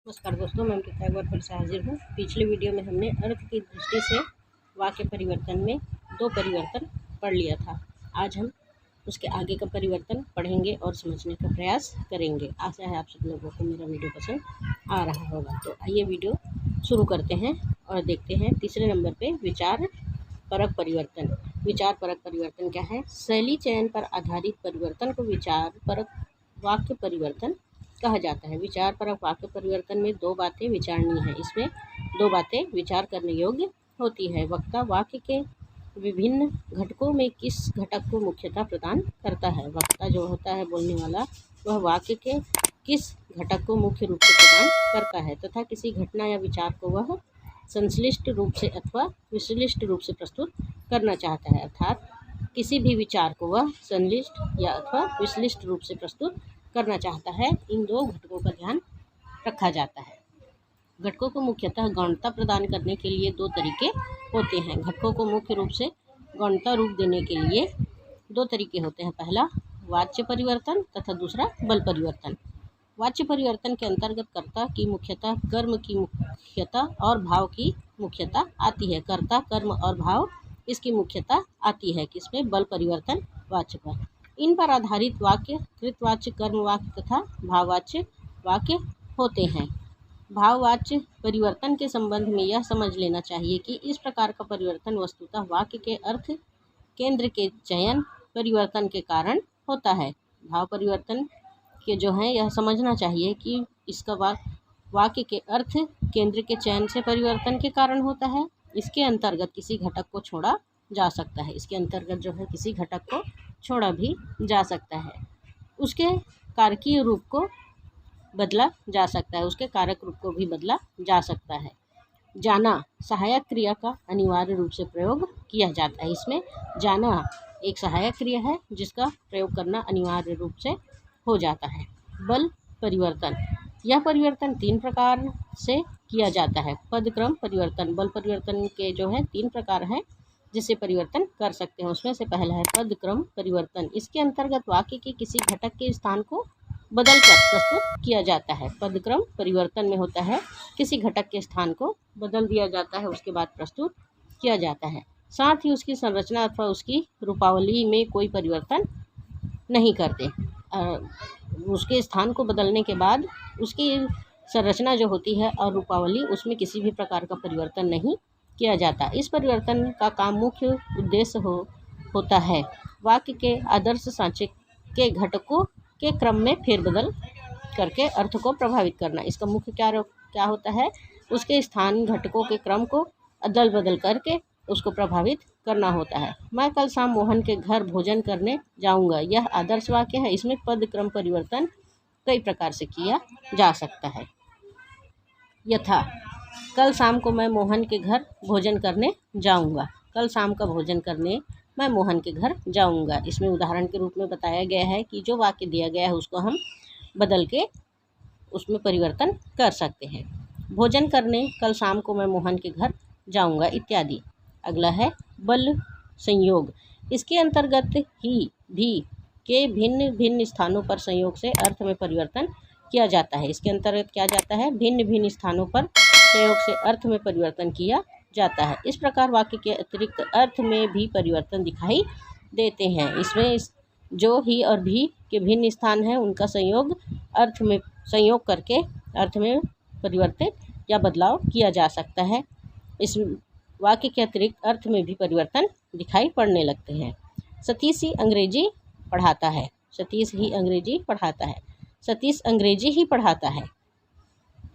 नमस्कार दोस्तों, मैं अंकिता एक बार फिर से हाजिर हूँ। पिछले वीडियो में हमने अर्थ की दृष्टि से वाक्य परिवर्तन में दो परिवर्तन पढ़ लिया था। आज हम उसके आगे का परिवर्तन पढ़ेंगे और समझने का प्रयास करेंगे। आशा है आप सब लोगों को मेरा वीडियो पसंद आ रहा होगा। तो आइए वीडियो शुरू करते हैं और देखते हैं तीसरे नंबर पर विचार परक परिवर्तन। विचार परक परिवर्तन क्या है? शैली चयन पर आधारित परिवर्तन को विचार परक वाक्य परिवर्तन कहा जाता है। विचार परक वाक्य परिवर्तन में दो बातें विचारणीय हैं। इसमें दो बातें विचार करने योग्य होती है। वक्ता वाक्य के विभिन्न घटकों में किस घटक को मुख्यता प्रदान करता है। वक्ता जो होता है, बोलने वाला, वह वाक्य के किस घटक को मुख्य रूप से प्रदान करता है तथा किसी घटना या विचार को वह संश्लिष्ट रूप से अथवा विश्लिष्ट रूप से प्रस्तुत करना चाहता है। अर्थात किसी भी विचार को वह संश्लिष्ट या अथवा विश्लिष्ट रूप से प्रस्तुत करना चाहता है। इन दो घटकों का ध्यान रखा जाता है। घटकों को मुख्यतः गौणता प्रदान करने के लिए दो तरीके होते हैं। घटकों को मुख्य रूप से गौणता रूप देने के लिए दो तरीके होते हैं। पहला वाच्य परिवर्तन तथा दूसरा बल परिवर्तन। वाच्य परिवर्तन के अंतर्गत कर्ता की मुख्यता, कर्म की मुख्यता और भाव की मुख्यता आती है। कर्ता, कर्म और भाव, इसकी मुख्यता आती है किसमें? बल परिवर्तन वाच्य पर। इन पर आधारित वाक्य कृतवाच्य, कर्मवाच्य तथा भाववाच्य वाक्य होते हैं। भाववाच्य परिवर्तन के संबंध में यह समझ लेना चाहिए कि इस प्रकार का परिवर्तन वस्तुतः वाक्य के अर्थ केंद्र के चयन परिवर्तन के कारण होता है। भाव परिवर्तन के जो है, यह समझना चाहिए कि इसका वाक्य के अर्थ केंद्र के चयन से परिवर्तन के कारण होता है। इसके अंतर्गत किसी घटक को छोड़ा जा सकता है। इसके अंतर्गत जो है, किसी घटक को छोड़ा भी जा सकता है। उसके कारकीय रूप को बदला जा सकता है। उसके कारक रूप को भी बदला जा सकता है। जाना सहायक क्रिया का अनिवार्य रूप से प्रयोग किया जाता है। इसमें जाना एक सहायक क्रिया है जिसका प्रयोग करना अनिवार्य रूप से हो जाता है। बल परिवर्तन, यह परिवर्तन तीन प्रकार से किया जाता है। पदक्रम परिवर्तन, बल परिवर्तन के जो है तीन प्रकार हैं जिसे परिवर्तन कर सकते हैं। उसमें से पहला है पदक्रम परिवर्तन। इसके अंतर्गत वाक्य के किसी घटक के स्थान को बदलकर प्रस्तुत किया जाता है। पदक्रम परिवर्तन में होता है किसी घटक के स्थान को बदल दिया जाता है, उसके बाद प्रस्तुत किया जाता है। साथ ही उसकी संरचना अथवा उसकी रूपावली में कोई परिवर्तन नहीं करते। उसके स्थान को बदलने के बाद उसकी संरचना जो होती है और रूपावली, उसमें किसी भी प्रकार का परिवर्तन नहीं किया जाता। इस परिवर्तन का काम मुख्य उद्देश्य होता है वाक्य के आदर्श सांचे के घटकों के क्रम में फेरबदल करके अर्थ को प्रभावित करना। इसका मुख्य क्या होता है? उसके स्थान घटकों के क्रम को अदल बदल करके उसको प्रभावित करना होता है। मैं कल शाम मोहन के घर भोजन करने जाऊंगा, यह आदर्श वाक्य है। इसमें पद क्रम परिवर्तन कई प्रकार से किया जा सकता है। यथा कल शाम को मैं मोहन के घर भोजन करने जाऊंगा। कल शाम का भोजन करने मैं मोहन के घर जाऊंगा। इसमें उदाहरण के रूप में बताया गया है कि जो वाक्य दिया गया है उसको हम बदल के उसमें परिवर्तन कर सकते हैं। भोजन करने कल शाम को मैं मोहन के घर जाऊंगा इत्यादि। अगला है बल संयोग। इसके अंतर्गत ही भी के भिन्न भिन्न स्थानों पर संयोग से अर्थ में परिवर्तन किया जाता है। इसके अंतर्गत क्या जाता है? भिन्न भिन्न स्थानों पर संयोग से अर्थ में परिवर्तन किया जाता है। इस प्रकार वाक्य के अतिरिक्त अर्थ में भी परिवर्तन दिखाई देते हैं। इसमें जो ही और भी के भिन्न स्थान हैं उनका संयोग करके अर्थ में परिवर्तित या बदलाव किया जा सकता है। इस वाक्य के अतिरिक्त अर्थ में भी परिवर्तन दिखाई पड़ने लगते हैं। सतीश ही अंग्रेजी पढ़ाता है। सतीश ही अंग्रेजी पढ़ाता है। सतीश अंग्रेजी ही पढ़ाता है।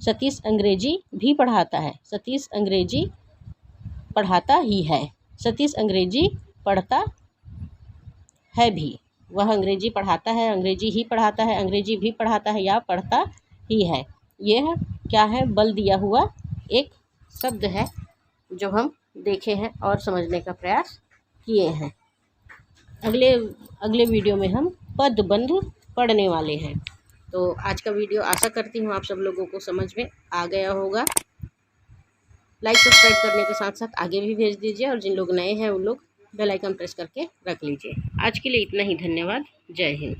सतीश अंग्रेजी भी पढ़ाता है। सतीश अंग्रेजी पढ़ाता ही है। सतीश अंग्रेजी पढ़ता है भी। वह अंग्रेजी पढ़ाता है, अंग्रेजी ही पढ़ाता है, अंग्रेजी भी पढ़ाता है या पढ़ता ही है। यह क्या है? बल दिया हुआ एक शब्द है जो हम देखे हैं और समझने का प्रयास किए हैं। अगले वीडियो में हम पदबंध पढ़ने वाले हैं। तो आज का वीडियो आशा करती हूँ आप सब लोगों को समझ में आ गया होगा। लाइक सब्सक्राइब करने के साथ साथ आगे भी भेज दीजिए और जिन लोग नए हैं उन लोग बेल आइकन प्रेस करके रख लीजिए। आज के लिए इतना ही। धन्यवाद। जय हिंद।